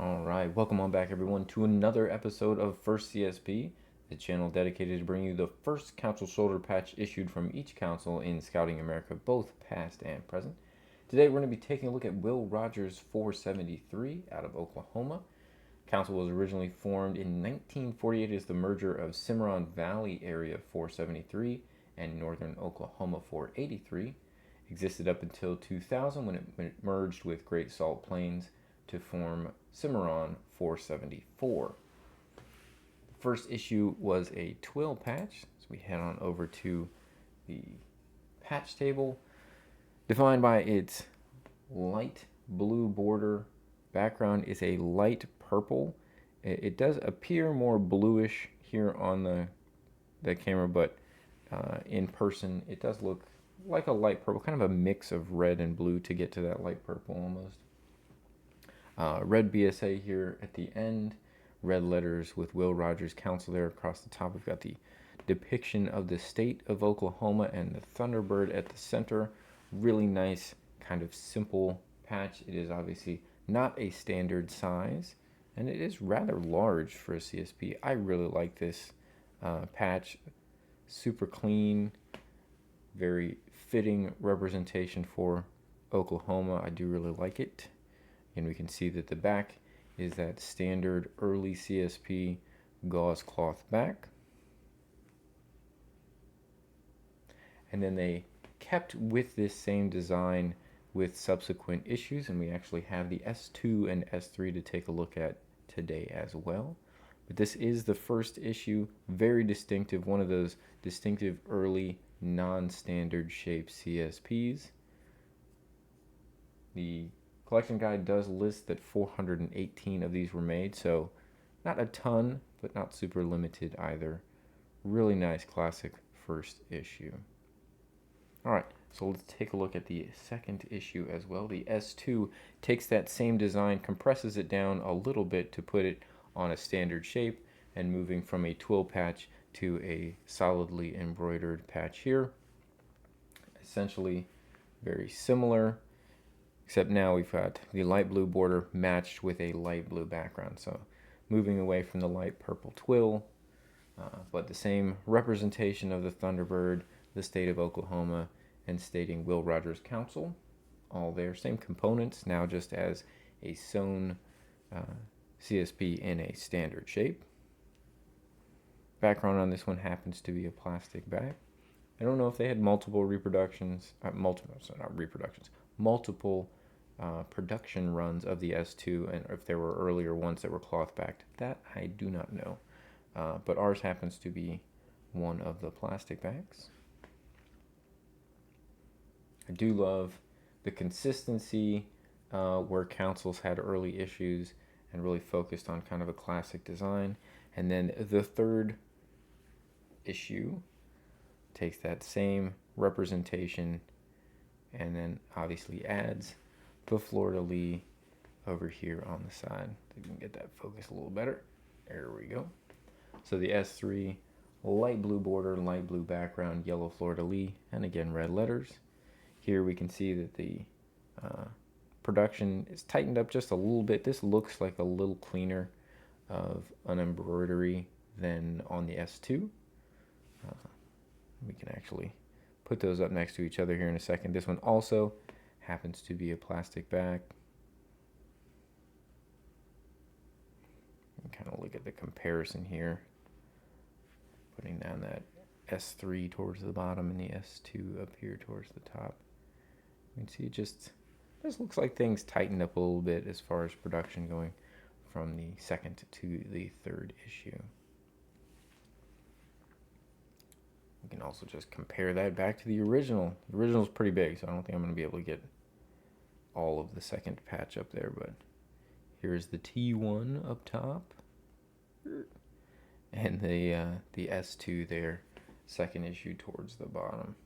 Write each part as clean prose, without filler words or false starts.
All right, welcome on back, everyone, to another episode of First CSP, the channel dedicated to bring you the first council shoulder patch issued from each council in Scouting America, both past and present. Today, we're going to be taking a look at Will Rogers 473 out of Oklahoma. Council was originally formed in 1948 as the merger of Cimarron Valley Area 473 and Northern Oklahoma 483. Existed up until 2000 when it merged with Great Salt Plains to form Cimarron 474. The first issue was a twill patch, so we head on over to the patch table, defined by its light blue border. Background is a light purple. It does appear more bluish here on the camera, but in person it does look like a light purple, kind of a mix of red and blue to get to that light purple almost. Red BSA here at the end, red letters with Will Rogers Council there across the top. We've got the depiction of the state of Oklahoma and the Thunderbird at the center. Really nice, kind of simple patch. It is obviously not a standard size, and it is rather large for a CSP. I really like this patch. Super clean, very fitting representation for Oklahoma. I do really like it. And we can see that the back is that standard early CSP gauze cloth back. And then they kept with this same design with subsequent issues, and we actually have the S2 and S3 to take a look at today as well. But this is the first issue, very distinctive, one of those distinctive early non-standard shape CSPs. The collection guide does list that 418 of these were made, so not a ton, but not super limited either. Really nice classic first issue. All right, so let's take a look at the second issue as well. The S2 takes that same design, compresses it down a little bit to put it on a standard shape, and moving from a twill patch to a solidly embroidered patch here. Essentially very similar, except now we've got the light blue border matched with a light blue background. So moving away from the light purple twill, but the same representation of the Thunderbird, the state of Oklahoma, and stating Will Rogers Council. All there, same components, now just as a sewn CSP in a standard shape. Background on this one happens to be a plastic bag. I don't know if they had multiple multiple production runs of the S2, and if there were earlier ones that were cloth backed. That I do not know. But ours happens to be one of the plastic bags. I do love the consistency where councils had early issues and really focused on kind of a classic design. And then the third issue takes that same representation and then obviously adds the fleur-de-lis over here on the side. So you can get that focus a little better. There we go. So the S3, light blue border, light blue background, yellow fleur-de-lis, and again red letters. Here we can see that the production is tightened up just a little bit. This looks like a little cleaner of an embroidery than on the S2. We can actually put those up next to each other here in a second. This one also happens to be a plastic bag. And kind of look at the comparison here. Putting down that S3 towards the bottom and the S2 up here towards the top. You can see it just looks like things tightened up a little bit as far as production going from the second to the third issue. We can also just compare that back to the original. The original is pretty big, so I don't think I'm going to be able to get all of the second patch up there, but here's the T1 up top, and the S2 there, second issue towards the bottom.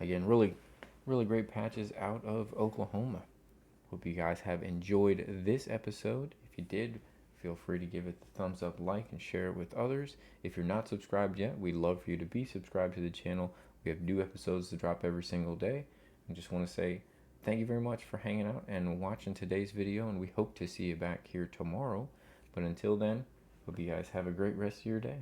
Again, really great patches out of Oklahoma. Hope you guys have enjoyed this episode. If you did, feel free to give it the thumbs up, like, and share it with others. If you're not subscribed yet, we'd love for you to be subscribed to the channel. We have new episodes to drop every single day. I just want to say thank you very much for hanging out and watching today's video, and we hope to see you back here tomorrow. But until then, hope you guys have a great rest of your day.